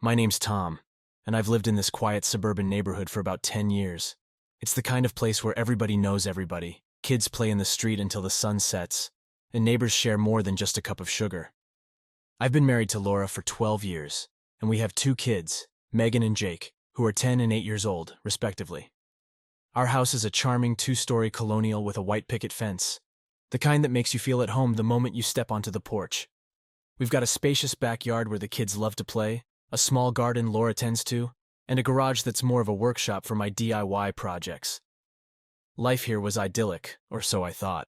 My name's Tom, and I've lived in this quiet suburban neighborhood for about 10 years. It's the kind of place where everybody knows everybody, kids play in the street until the sun sets, and neighbors share more than just a cup of sugar. I've been married to Laura for 12 years, and we have two kids, Megan and Jake, who are 10 and 8 years old, respectively. Our house is a charming two-story colonial with a white picket fence, the kind that makes you feel at home the moment you step onto the porch. We've got a spacious backyard where the kids love to play, a small garden Laura tends to, and a garage that's more of a workshop for my DIY projects. Life here was idyllic, or so I thought.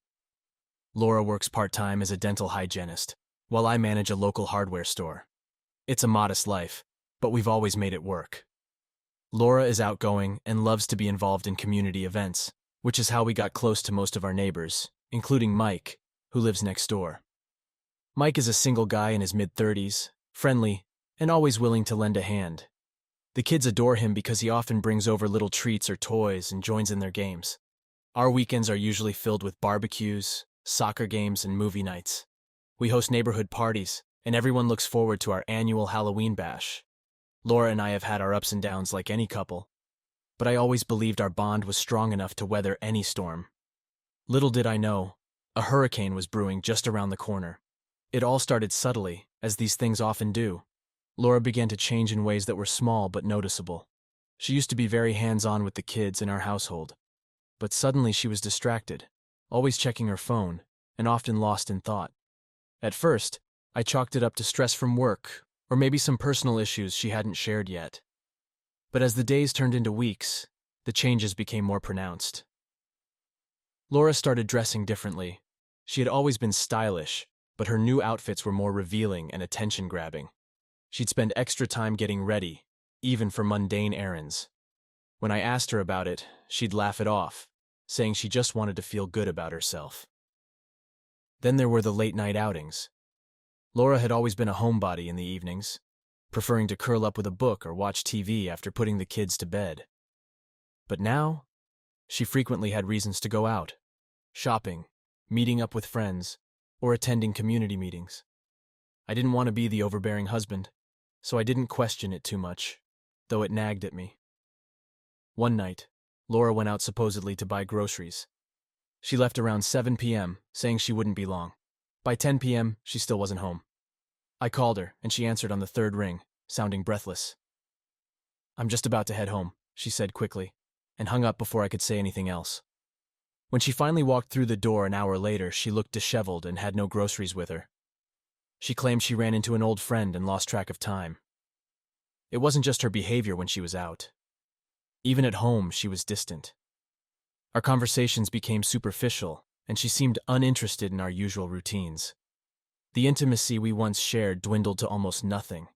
Laura works part-time as a dental hygienist, while I manage a local hardware store. It's a modest life, but we've always made it work. Laura is outgoing and loves to be involved in community events, which is how we got close to most of our neighbors, including Mike, who lives next door. Mike is a single guy in his mid-30s, friendly, and always willing to lend a hand. The kids adore him because he often brings over little treats or toys and joins in their games. Our weekends are usually filled with barbecues, soccer games, and movie nights. We host neighborhood parties, and everyone looks forward to our annual Halloween bash. Laura and I have had our ups and downs like any couple, but I always believed our bond was strong enough to weather any storm. Little did I know, a hurricane was brewing just around the corner. It all started subtly, as these things often do. Laura began to change in ways that were small but noticeable. She used to be very hands-on with the kids in our household, but suddenly she was distracted, always checking her phone, and often lost in thought. At first, I chalked it up to stress from work, or maybe some personal issues she hadn't shared yet. But as the days turned into weeks, the changes became more pronounced. Laura started dressing differently. She had always been stylish, but her new outfits were more revealing and attention-grabbing. She'd spend extra time getting ready, even for mundane errands. When I asked her about it, she'd laugh it off, saying she just wanted to feel good about herself. Then there were the late-night outings. Laura had always been a homebody in the evenings, preferring to curl up with a book or watch TV after putting the kids to bed. But now, she frequently had reasons to go out, shopping, meeting up with friends, or attending community meetings. I didn't want to be the overbearing husband, so I didn't question it too much, though it nagged at me. One night, Laura went out supposedly to buy groceries. She left around 7 p.m., saying she wouldn't be long. By 10 p.m., she still wasn't home. I called her, and she answered on the third ring, sounding breathless. "I'm just about to head home," she said quickly, and hung up before I could say anything else. When she finally walked through the door an hour later, she looked disheveled and had no groceries with her. She claimed she ran into an old friend and lost track of time. It wasn't just her behavior when she was out. Even at home, she was distant. Our conversations became superficial, and she seemed uninterested in our usual routines. The intimacy we once shared dwindled to almost nothing.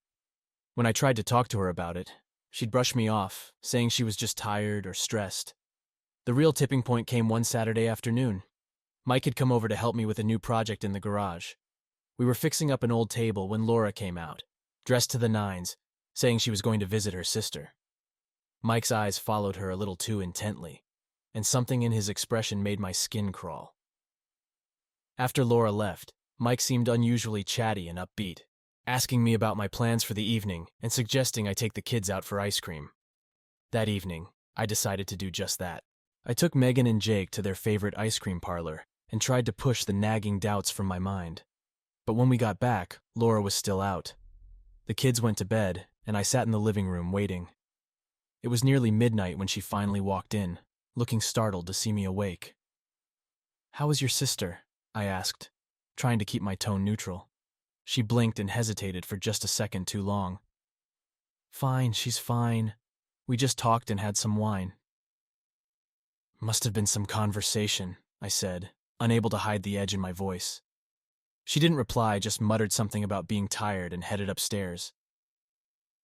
When I tried to talk to her about it, she'd brush me off, saying she was just tired or stressed. The real tipping point came one Saturday afternoon. Mike had come over to help me with a new project in the garage. We were fixing up an old table when Laura came out, dressed to the nines, saying she was going to visit her sister. Mike's eyes followed her a little too intently, and something in his expression made my skin crawl. After Laura left, Mike seemed unusually chatty and upbeat, asking me about my plans for the evening and suggesting I take the kids out for ice cream. That evening, I decided to do just that. I took Megan and Jake to their favorite ice cream parlor and tried to push the nagging doubts from my mind. But when we got back, Laura was still out. The kids went to bed, and I sat in the living room waiting. It was nearly midnight when she finally walked in, looking startled to see me awake. "How is your sister?" I asked, trying to keep my tone neutral. She blinked and hesitated for just a second too long. "Fine, she's fine. We just talked and had some wine." "Must have been some conversation," I said, unable to hide the edge in my voice. She didn't reply, just muttered something about being tired and headed upstairs.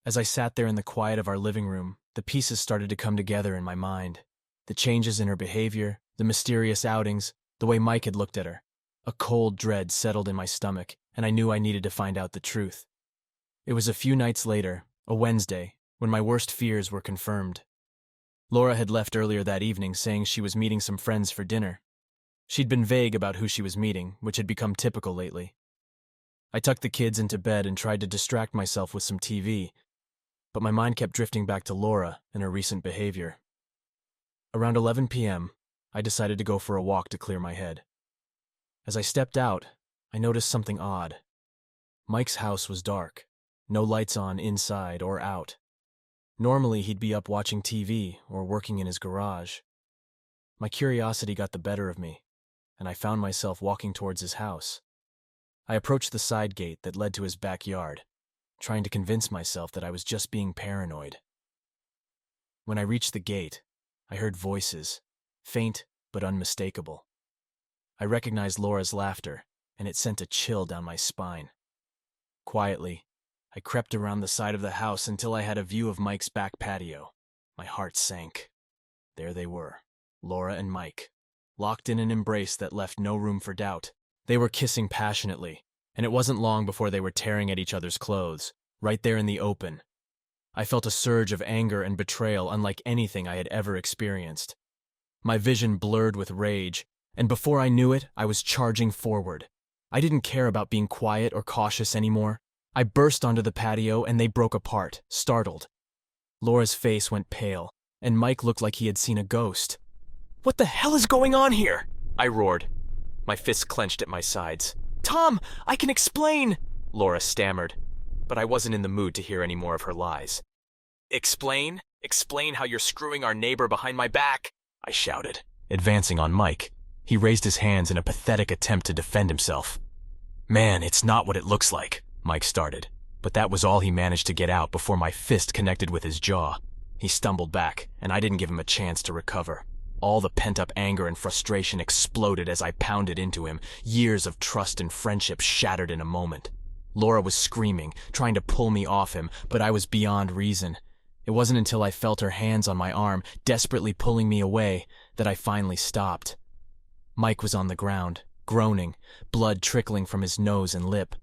As I sat there in the quiet of our living room, the pieces started to come together in my mind. The changes in her behavior, the mysterious outings, the way Mike had looked at her. A cold dread settled in my stomach, and I knew I needed to find out the truth. It was a few nights later, a Wednesday, when my worst fears were confirmed. Laura had left earlier that evening saying she was meeting some friends for dinner. She'd been vague about who she was meeting, which had become typical lately. I tucked the kids into bed and tried to distract myself with some TV, but my mind kept drifting back to Laura and her recent behavior. Around 11 p.m., I decided to go for a walk to clear my head. As I stepped out, I noticed something odd. Mike's house was dark, no lights on inside or out. Normally, he'd be up watching TV or working in his garage. My curiosity got the better of me, and I found myself walking towards his house. I approached the side gate that led to his backyard, trying to convince myself that I was just being paranoid. When I reached the gate, I heard voices, faint but unmistakable. I recognized Laura's laughter, and it sent a chill down my spine. Quietly, I crept around the side of the house until I had a view of Mike's back patio. My heart sank. There they were, Laura and Mike, locked in an embrace that left no room for doubt. They were kissing passionately, and it wasn't long before they were tearing at each other's clothes, right there in the open. I felt a surge of anger and betrayal unlike anything I had ever experienced. My vision blurred with rage, and before I knew it, I was charging forward. I didn't care about being quiet or cautious anymore. I burst onto the patio and they broke apart, startled. Laura's face went pale, and Mike looked like he had seen a ghost. "What the hell is going on here?" I roared, my fists clenched at my sides. "Tom, I can explain," Laura stammered, but I wasn't in the mood to hear any more of her lies. "Explain? Explain how you're screwing our neighbor behind my back," I shouted, advancing on Mike. He raised his hands in a pathetic attempt to defend himself. "Man, it's not what it looks like," Mike started, but that was all he managed to get out before my fist connected with his jaw. He stumbled back, and I didn't give him a chance to recover. All the pent-up anger and frustration exploded as I pounded into him. Years of trust and friendship shattered in a moment. Laura was screaming, trying to pull me off him, but I was beyond reason. It wasn't until I felt her hands on my arm, desperately pulling me away, that I finally stopped. Mike was on the ground, groaning, blood trickling from his nose and lip.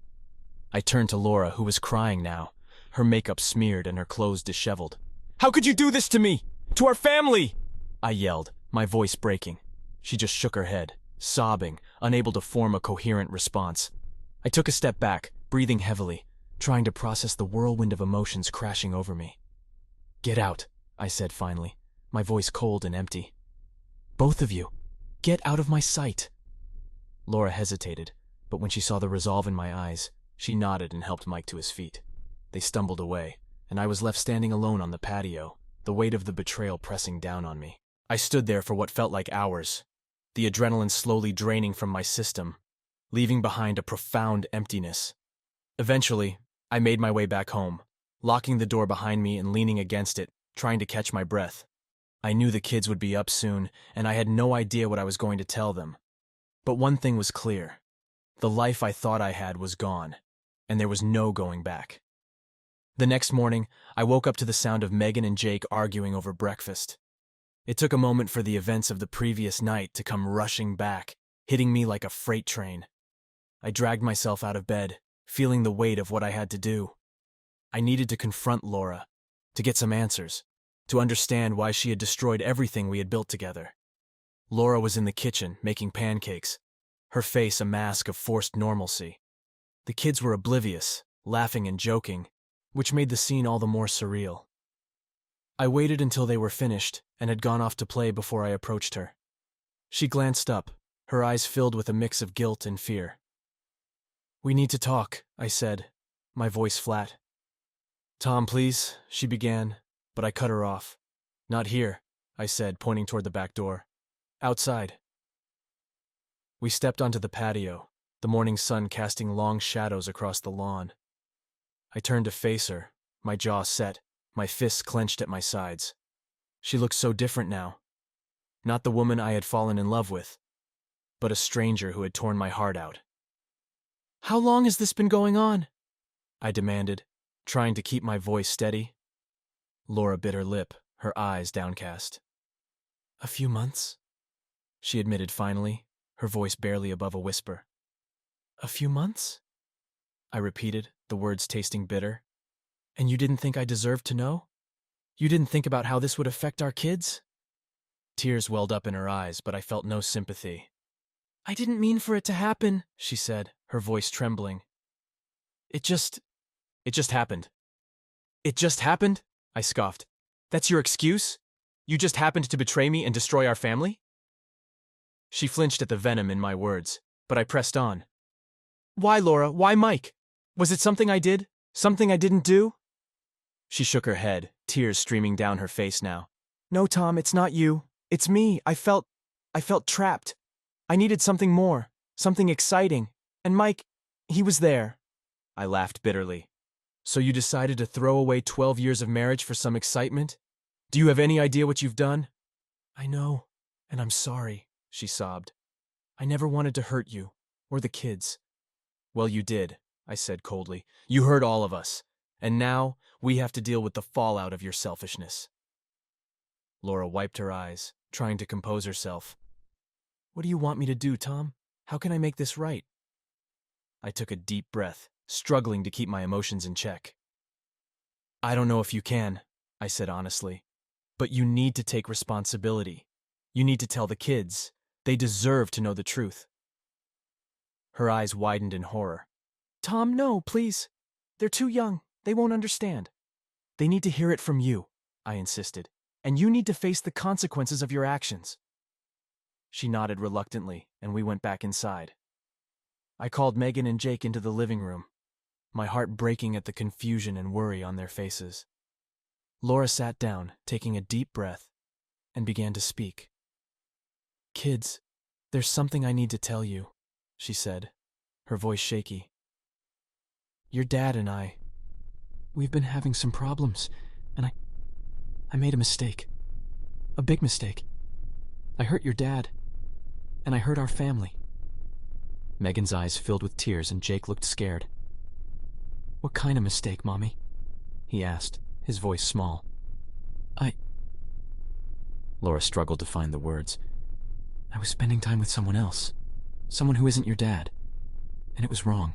I turned to Laura, who was crying now, her makeup smeared and her clothes disheveled. "How could you do this to me? To our family?" I yelled, my voice breaking. She just shook her head, sobbing, unable to form a coherent response. I took a step back, breathing heavily, trying to process the whirlwind of emotions crashing over me. "Get out," I said finally, my voice cold and empty. "Both of you, get out of my sight." Laura hesitated, but when she saw the resolve in my eyes, she nodded and helped Mike to his feet. They stumbled away, and I was left standing alone on the patio, the weight of the betrayal pressing down on me. I stood there for what felt like hours, the adrenaline slowly draining from my system, leaving behind a profound emptiness. Eventually, I made my way back home, locking the door behind me and leaning against it, trying to catch my breath. I knew the kids would be up soon, and I had no idea what I was going to tell them. But one thing was clear. The life I thought I had was gone, and there was no going back. The next morning, I woke up to the sound of Megan and Jake arguing over breakfast. It took a moment for the events of the previous night to come rushing back, hitting me like a freight train. I dragged myself out of bed, feeling the weight of what I had to do. I needed to confront Laura, to get some answers, to understand why she had destroyed everything we had built together. Laura was in the kitchen, making pancakes, her face a mask of forced normalcy. The kids were oblivious, laughing and joking, which made the scene all the more surreal. I waited until they were finished and had gone off to play before I approached her. She glanced up, her eyes filled with a mix of guilt and fear. "We need to talk," I said, my voice flat. "Tom, please," she began, but I cut her off. "Not here," I said, pointing toward the back door. "Outside." We stepped onto the patio, the morning sun casting long shadows across the lawn. I turned to face her, my jaw set, my fists clenched at my sides. She looked so different now. Not the woman I had fallen in love with, but a stranger who had torn my heart out. "How long has this been going on?" I demanded, trying to keep my voice steady. Laura bit her lip, her eyes downcast. "A few months," she admitted finally, her voice barely above a whisper. "A few months?" I repeated, the words tasting bitter. "And you didn't think I deserved to know? You didn't think about how this would affect our kids?" Tears welled up in her eyes, but I felt no sympathy. "I didn't mean for it to happen," she said, her voice trembling. It just happened." It just happened? I scoffed. That's your excuse? You just happened to betray me and destroy our family? She flinched at the venom in my words, but I pressed on. Why, Laura? Why Mike? Was it something I did? Something I didn't do? She shook her head, tears streaming down her face now. No, Tom, it's not you. It's me. I felt trapped. I needed something more, something exciting. And Mike, he was there. I laughed bitterly. So you decided to throw away 12 years of marriage for some excitement? Do you have any idea what you've done? I know, and I'm sorry, she sobbed. I never wanted to hurt you, or the kids. Well, you did, I said coldly. You hurt all of us, and now we have to deal with the fallout of your selfishness. Laura wiped her eyes, trying to compose herself. What do you want me to do, Tom? How can I make this right? I took a deep breath, struggling to keep my emotions in check. I don't know if you can, I said honestly, but you need to take responsibility. You need to tell the kids. They deserve to know the truth. Her eyes widened in horror. Tom, no, please. They're too young. They won't understand. They need to hear it from you, I insisted, and you need to face the consequences of your actions. She nodded reluctantly, and we went back inside. I called Megan and Jake into the living room, my heart breaking at the confusion and worry on their faces. Laura sat down, taking a deep breath, and began to speak. Kids, there's something I need to tell you, she said, her voice shaky. Your dad and we've been having some problems, and I made a mistake. A big mistake. I hurt your dad, and I hurt our family. Megan's eyes filled with tears, and Jake looked scared. What kind of mistake, Mommy? He asked, his voice small. Laura struggled to find the words. I was spending time with someone else. Someone who isn't your dad. And it was wrong.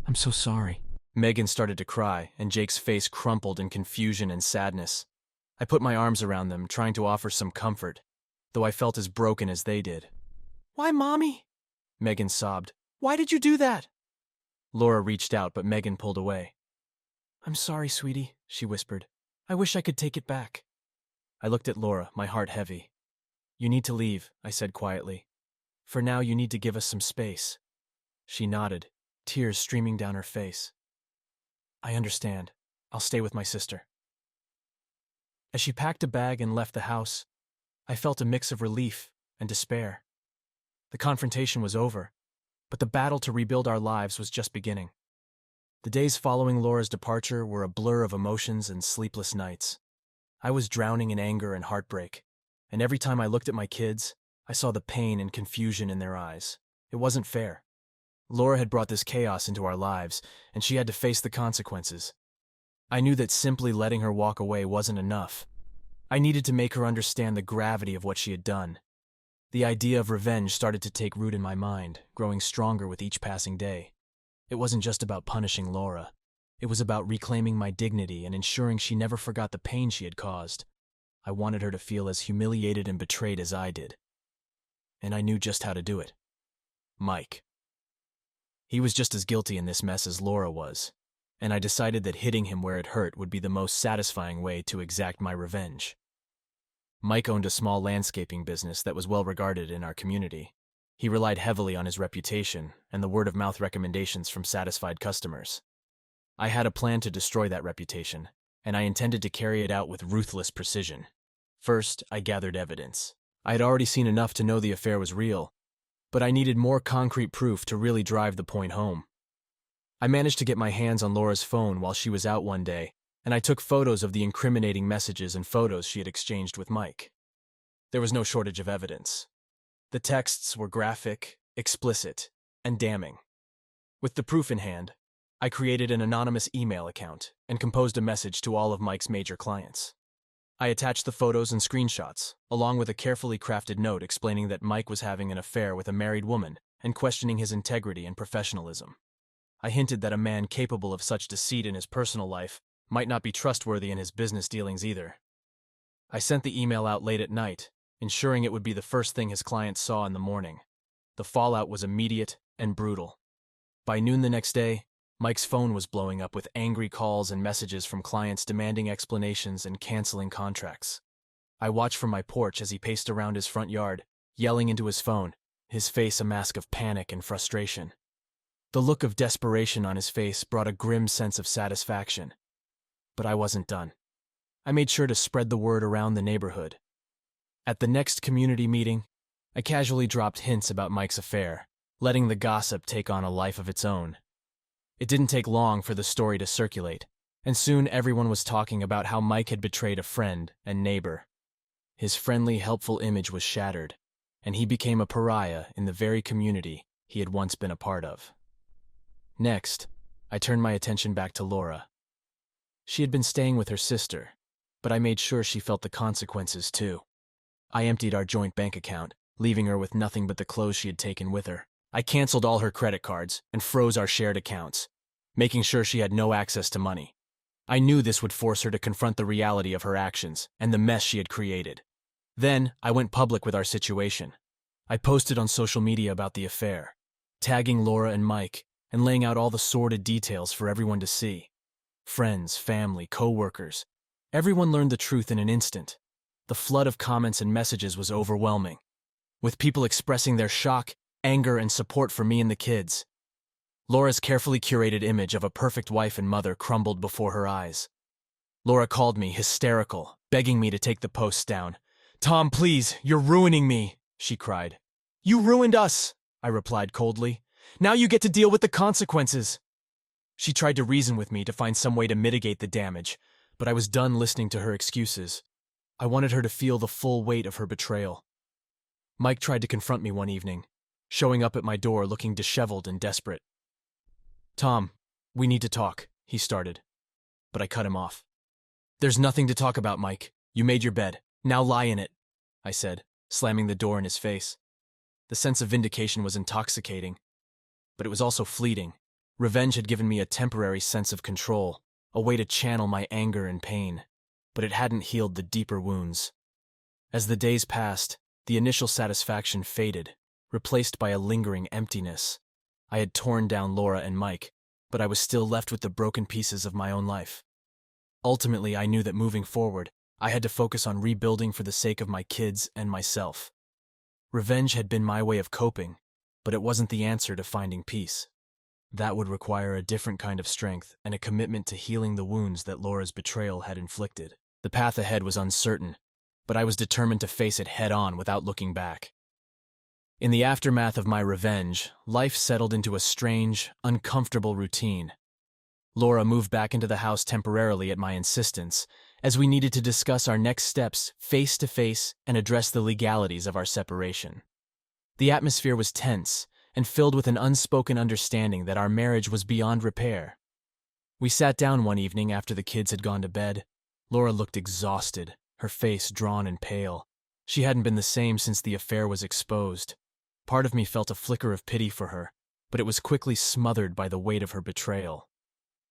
I'm so sorry. Megan started to cry, and Jake's face crumpled in confusion and sadness. I put my arms around them, trying to offer some comfort, though I felt as broken as they did. Why, Mommy? Megan sobbed. Why did you do that? Laura reached out, but Megan pulled away. I'm sorry, sweetie, she whispered. I wish I could take it back. I looked at Laura, my heart heavy. You need to leave, I said quietly. For now, you need to give us some space. She nodded, tears streaming down her face. I understand. I'll stay with my sister. As she packed a bag and left the house, I felt a mix of relief and despair. The confrontation was over, but the battle to rebuild our lives was just beginning. The days following Laura's departure were a blur of emotions and sleepless nights. I was drowning in anger and heartbreak, and every time I looked at my kids, I saw the pain and confusion in their eyes. It wasn't fair. Laura had brought this chaos into our lives, and she had to face the consequences. I knew that simply letting her walk away wasn't enough. I needed to make her understand the gravity of what she had done. The idea of revenge started to take root in my mind, growing stronger with each passing day. It wasn't just about punishing Laura. It was about reclaiming my dignity and ensuring she never forgot the pain she had caused. I wanted her to feel as humiliated and betrayed as I did. And I knew just how to do it. Mike. He was just as guilty in this mess as Laura was, and I decided that hitting him where it hurt would be the most satisfying way to exact my revenge. Mike owned a small landscaping business that was well regarded in our community. He relied heavily on his reputation and the word-of-mouth recommendations from satisfied customers. I had a plan to destroy that reputation, and I intended to carry it out with ruthless precision. First, I gathered evidence. I had already seen enough to know the affair was real, but I needed more concrete proof to really drive the point home. I managed to get my hands on Laura's phone while she was out one day, and I took photos of the incriminating messages and photos she had exchanged with Mike. There was no shortage of evidence. The texts were graphic, explicit, and damning. With the proof in hand, I created an anonymous email account and composed a message to all of Mike's major clients. I attached the photos and screenshots, along with a carefully crafted note explaining that Mike was having an affair with a married woman and questioning his integrity and professionalism. I hinted that a man capable of such deceit in his personal life might not be trustworthy in his business dealings either. I sent the email out late at night, ensuring it would be the first thing his clients saw in the morning. The fallout was immediate and brutal. By noon the next day, Mike's phone was blowing up with angry calls and messages from clients demanding explanations and canceling contracts. I watched from my porch as he paced around his front yard, yelling into his phone, his face a mask of panic and frustration. The look of desperation on his face brought a grim sense of satisfaction. But I wasn't done. I made sure to spread the word around the neighborhood. At the next community meeting, I casually dropped hints about Mike's affair, letting the gossip take on a life of its own. It didn't take long for the story to circulate, and soon everyone was talking about how Mike had betrayed a friend and neighbor. His friendly, helpful image was shattered, and he became a pariah in the very community he had once been a part of. Next, I turned my attention back to Laura. She had been staying with her sister, but I made sure she felt the consequences too. I emptied our joint bank account, leaving her with nothing but the clothes she had taken with her. I canceled all her credit cards and froze our shared accounts, making sure she had no access to money. I knew this would force her to confront the reality of her actions and the mess she had created. Then, I went public with our situation. I posted on social media about the affair, tagging Laura and Mike and laying out all the sordid details for everyone to see. Friends, family, co-workers. Everyone learned the truth in an instant. The flood of comments and messages was overwhelming, with people expressing their shock, anger, and support for me and the kids. Laura's carefully curated image of a perfect wife and mother crumbled before her eyes. Laura called me, hysterical, begging me to take the posts down. "Tom, please, you're ruining me," she cried. "You ruined us," I replied coldly. "Now you get to deal with the consequences." She tried to reason with me to find some way to mitigate the damage, but I was done listening to her excuses. I wanted her to feel the full weight of her betrayal. Mike tried to confront me one evening, showing up at my door looking disheveled and desperate. "Tom, we need to talk," he started, but I cut him off. "There's nothing to talk about, Mike. You made your bed. Now lie in it," I said, slamming the door in his face. The sense of vindication was intoxicating, but it was also fleeting. Revenge had given me a temporary sense of control, a way to channel my anger and pain, but it hadn't healed the deeper wounds. As the days passed, the initial satisfaction faded, replaced by a lingering emptiness. I had torn down Laura and Mike, but I was still left with the broken pieces of my own life. Ultimately, I knew that moving forward, I had to focus on rebuilding for the sake of my kids and myself. Revenge had been my way of coping, but it wasn't the answer to finding peace. That would require a different kind of strength and a commitment to healing the wounds that Laura's betrayal had inflicted. The path ahead was uncertain, but I was determined to face it head-on without looking back. In the aftermath of my revenge, life settled into a strange, uncomfortable routine. Laura moved back into the house temporarily at my insistence, as we needed to discuss our next steps face-to-face and address the legalities of our separation. The atmosphere was tense and filled with an unspoken understanding that our marriage was beyond repair. We sat down one evening after the kids had gone to bed. Laura looked exhausted, her face drawn and pale. She hadn't been the same since the affair was exposed. Part of me felt a flicker of pity for her, but it was quickly smothered by the weight of her betrayal.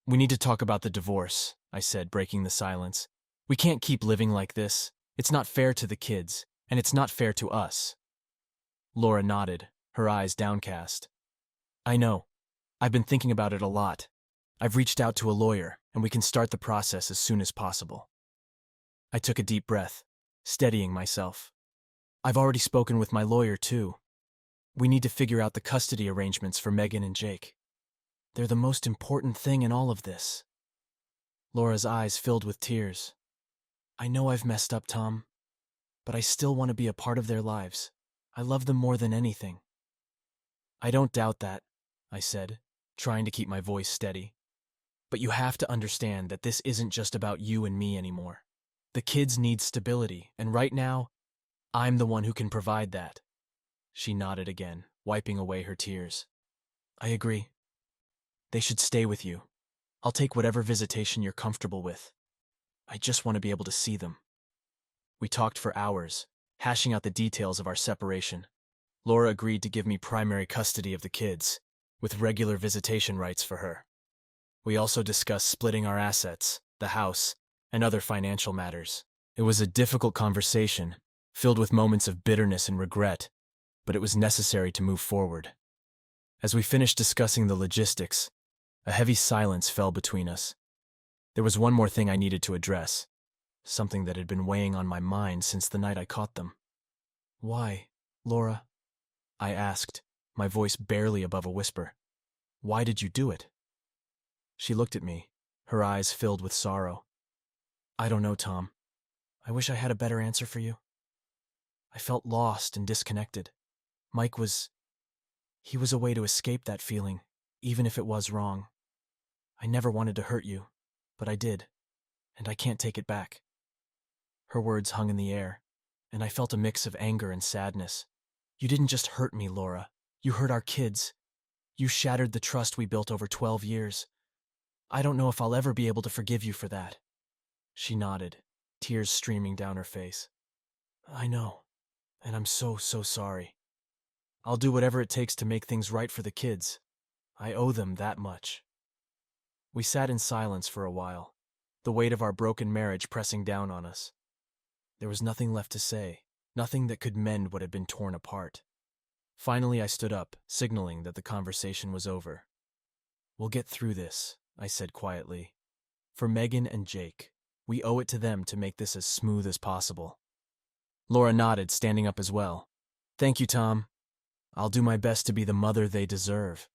"We need to talk about the divorce," I said, breaking the silence. "We can't keep living like this. It's not fair to the kids, and it's not fair to us." Laura nodded, her eyes downcast. "I know. I've been thinking about it a lot. I've reached out to a lawyer, and we can start the process as soon as possible." I took a deep breath, steadying myself. "I've already spoken with my lawyer, too. We need to figure out the custody arrangements for Megan and Jake. They're the most important thing in all of this." Laura's eyes filled with tears. "I know I've messed up, Tom, but I still want to be a part of their lives. I love them more than anything." "I don't doubt that," I said, trying to keep my voice steady. "But you have to understand that this isn't just about you and me anymore. The kids need stability, and right now, I'm the one who can provide that." She nodded again, wiping away her tears. "I agree. They should stay with you. I'll take whatever visitation you're comfortable with. I just want to be able to see them." We talked for hours, hashing out the details of our separation. Laura agreed to give me primary custody of the kids, with regular visitation rights for her. We also discussed splitting our assets, the house, and other financial matters. It was a difficult conversation, filled with moments of bitterness and regret, but it was necessary to move forward. As we finished discussing the logistics, A heavy silence fell between us. There was one more thing I needed to address, something that had been weighing on my mind since the night I caught them. "Why, Laura?" I asked, my voice barely above a whisper. "Why did you do it?" She looked at me, her eyes filled with sorrow. "I don't know, Tom. I wish I had a better answer for you. I felt lost and disconnected. Mike he was a way to escape that feeling, even if it was wrong. I never wanted to hurt you, but I did, and I can't take it back." Her words hung in the air, and I felt a mix of anger and sadness. "You didn't just hurt me, Laura. You hurt our kids. You shattered the trust we built over 12 years. I don't know if I'll ever be able to forgive you for that." She nodded, tears streaming down her face. "I know, and I'm so sorry. I'll do whatever it takes to make things right for the kids. I owe them that much." We sat in silence for a while, the weight of our broken marriage pressing down on us. There was nothing left to say, nothing that could mend what had been torn apart. Finally, I stood up, signaling that the conversation was over. "We'll get through this," I said quietly. "For Megan and Jake, we owe it to them to make this as smooth as possible." Laura nodded, standing up as well. "Thank you, Tom. I'll do my best to be the mother they deserve."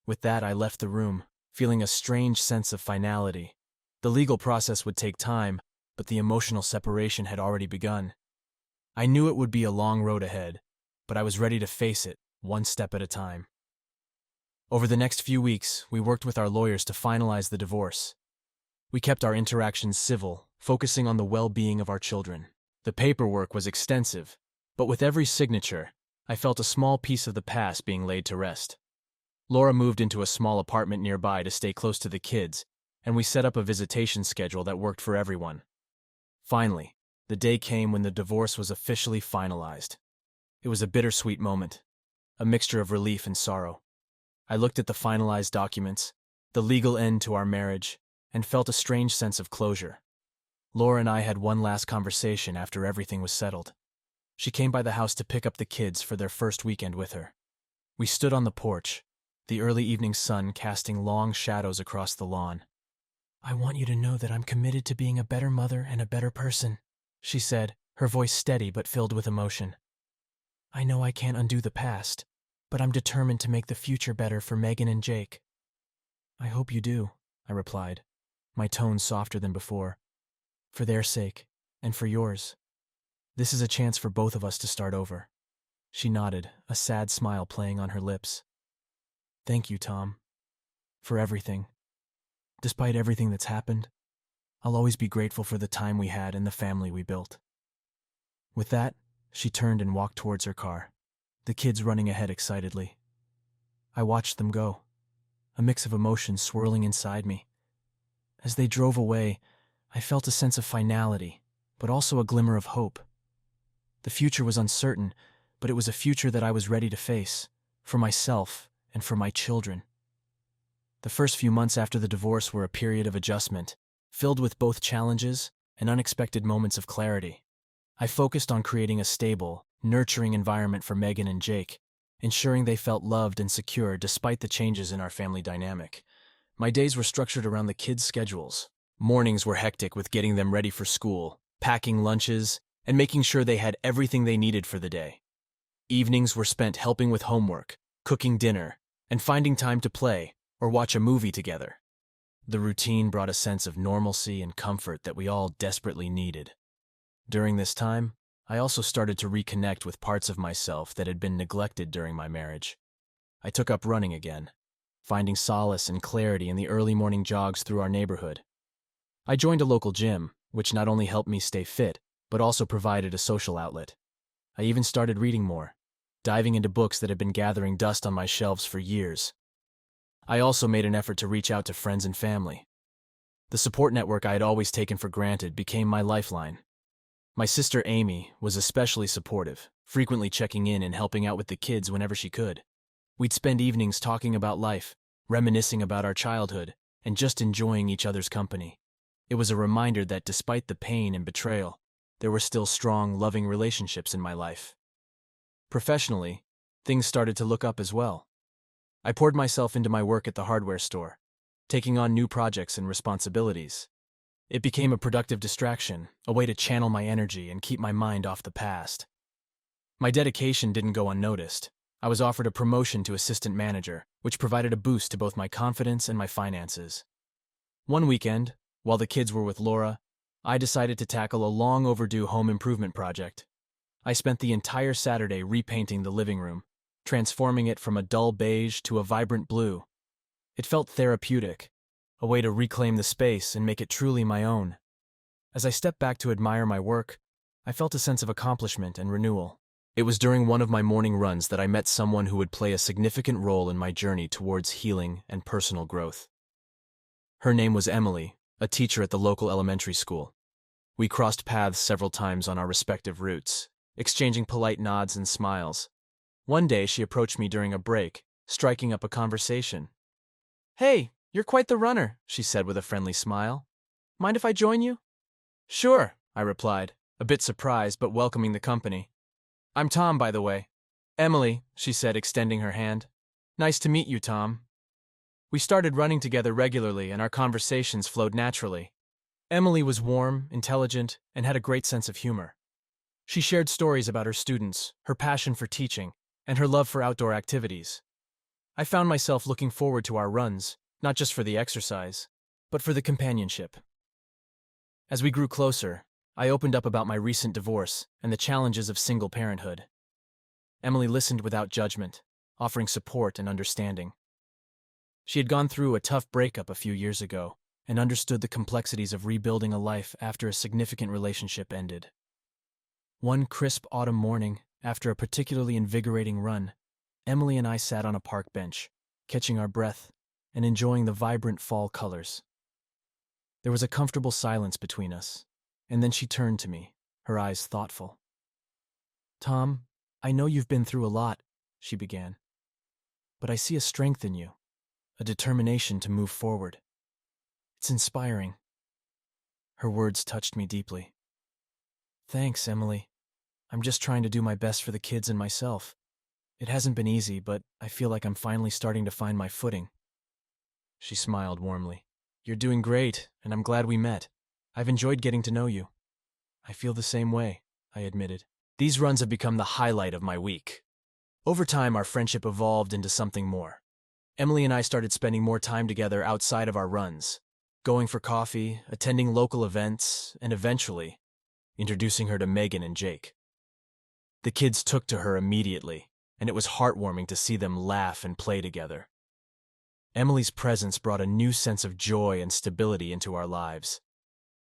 With that, I left the room, feeling a strange sense of finality. The legal process would take time, but the emotional separation had already begun. I knew it would be a long road ahead, but I was ready to face it, one step at a time. Over the next few weeks, we worked with our lawyers to finalize the divorce. We kept our interactions civil, focusing on the well-being of our children. The paperwork was extensive, but with every signature, I felt a small piece of the past being laid to rest. Laura moved into a small apartment nearby to stay close to the kids, and we set up a visitation schedule that worked for everyone. Finally, the day came when the divorce was officially finalized. It was a bittersweet moment, a mixture of relief and sorrow. I looked at the finalized documents, the legal end to our marriage, and felt a strange sense of closure. Laura and I had one last conversation after everything was settled. She came by the house to pick up the kids for their first weekend with her. We stood on the porch, the early evening sun casting long shadows across the lawn. "I want you to know that I'm committed to being a better mother and a better person," she said, her voice steady but filled with emotion. "I know I can't undo the past, but I'm determined to make the future better for Megan and Jake." "I hope you do," I replied, my tone softer than before. "For their sake, and for yours. This is a chance for both of us to start over." She nodded, a sad smile playing on her lips. "Thank you, Tom, for everything. Despite everything that's happened, I'll always be grateful for the time we had and the family we built." With that, she turned and walked towards her car, the kids running ahead excitedly. I watched them go, a mix of emotions swirling inside me. As they drove away, I felt a sense of finality, but also a glimmer of hope. The future was uncertain, but it was a future that I was ready to face, for myself and for my children. The first few months after the divorce were a period of adjustment, filled with both challenges and unexpected moments of clarity. I focused on creating a stable, nurturing environment for Megan and Jake, ensuring they felt loved and secure despite the changes in our family dynamic. My days were structured around the kids' schedules. Mornings were hectic with getting them ready for school, packing lunches, and making sure they had everything they needed for the day. Evenings were spent helping with homework, cooking dinner, and finding time to play or watch a movie together. The routine brought a sense of normalcy and comfort that we all desperately needed. During this time, I also started to reconnect with parts of myself that had been neglected during my marriage. I took up running again, finding solace and clarity in the early morning jogs through our neighborhood. I joined a local gym, which not only helped me stay fit, but also provided a social outlet. I even started reading more, diving into books that had been gathering dust on my shelves for years. I also made an effort to reach out to friends and family. The support network I had always taken for granted became my lifeline. My sister Amy was especially supportive, frequently checking in and helping out with the kids whenever she could. We'd spend evenings talking about life, reminiscing about our childhood, and just enjoying each other's company. It was a reminder that despite the pain and betrayal, there were still strong, loving relationships in my life. Professionally, things started to look up as well. I poured myself into my work at the hardware store, taking on new projects and responsibilities. It became a productive distraction, a way to channel my energy and keep my mind off the past. My dedication didn't go unnoticed. I was offered a promotion to assistant manager, which provided a boost to both my confidence and my finances. One weekend, while the kids were with Laura, I decided to tackle a long overdue home improvement project. I spent the entire Saturday repainting the living room, transforming it from a dull beige to a vibrant blue. It felt therapeutic, a way to reclaim the space and make it truly my own. As I stepped back to admire my work, I felt a sense of accomplishment and renewal. It was during one of my morning runs that I met someone who would play a significant role in my journey towards healing and personal growth. Her name was Emily, a teacher at the local elementary school. We crossed paths several times on our respective routes, exchanging polite nods and smiles. One day she approached me during a break, striking up a conversation. "Hey, you're quite the runner," she said with a friendly smile. "Mind if I join you?" "Sure," I replied, a bit surprised but welcoming the company. "I'm Tom, by the way." "Emily," she said, extending her hand. "Nice to meet you, Tom." We started running together regularly and our conversations flowed naturally. Emily was warm, intelligent, and had a great sense of humor. She shared stories about her students, her passion for teaching, and her love for outdoor activities. I found myself looking forward to our runs, not just for the exercise, but for the companionship. As we grew closer, I opened up about my recent divorce and the challenges of single parenthood. Emily listened without judgment, offering support and understanding. She had gone through a tough breakup a few years ago and understood the complexities of rebuilding a life after a significant relationship ended. One crisp autumn morning, after a particularly invigorating run, Emily and I sat on a park bench, catching our breath and enjoying the vibrant fall colors. There was a comfortable silence between us, and then she turned to me, her eyes thoughtful. "Tom, I know you've been through a lot," she began, "but I see a strength in you, a determination to move forward. It's inspiring." Her words touched me deeply. "Thanks, Emily. I'm just trying to do my best for the kids and myself. It hasn't been easy, but I feel like I'm finally starting to find my footing." She smiled warmly. "You're doing great, and I'm glad we met. I've enjoyed getting to know you." "I feel the same way," I admitted. These runs have become the highlight of my week. Over time, our friendship evolved into something more. Emily and I started spending more time together outside of our runs, going for coffee, attending local events, and eventually, introducing her to Megan and Jake. The kids took to her immediately, and it was heartwarming to see them laugh and play together. Emily's presence brought a new sense of joy and stability into our lives.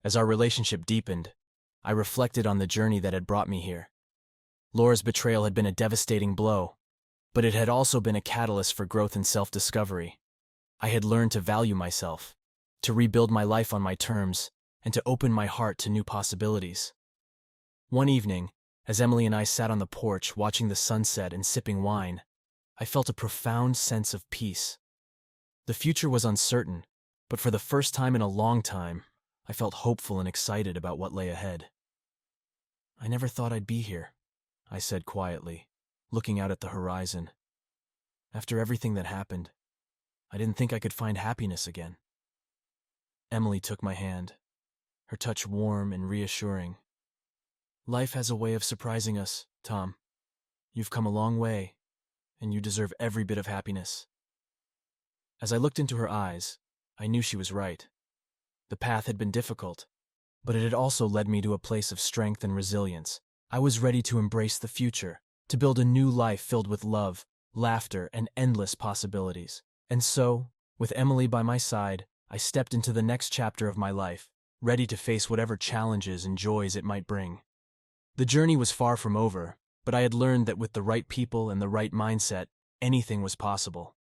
As our relationship deepened, I reflected on the journey that had brought me here. Laura's betrayal had been a devastating blow, but it had also been a catalyst for growth and self-discovery. I had learned to value myself, to rebuild my life on my terms, and to open my heart to new possibilities. One evening, as Emily and I sat on the porch watching the sunset and sipping wine, I felt a profound sense of peace. The future was uncertain, but for the first time in a long time, I felt hopeful and excited about what lay ahead. "I never thought I'd be here," I said quietly, looking out at the horizon. "After everything that happened, I didn't think I could find happiness again." Emily took my hand, her touch warm and reassuring. "Life has a way of surprising us, Tom. You've come a long way, and you deserve every bit of happiness." As I looked into her eyes, I knew she was right. The path had been difficult, but it had also led me to a place of strength and resilience. I was ready to embrace the future, to build a new life filled with love, laughter, and endless possibilities. And so, with Emily by my side, I stepped into the next chapter of my life, ready to face whatever challenges and joys it might bring. The journey was far from over, but I had learned that with the right people and the right mindset, anything was possible.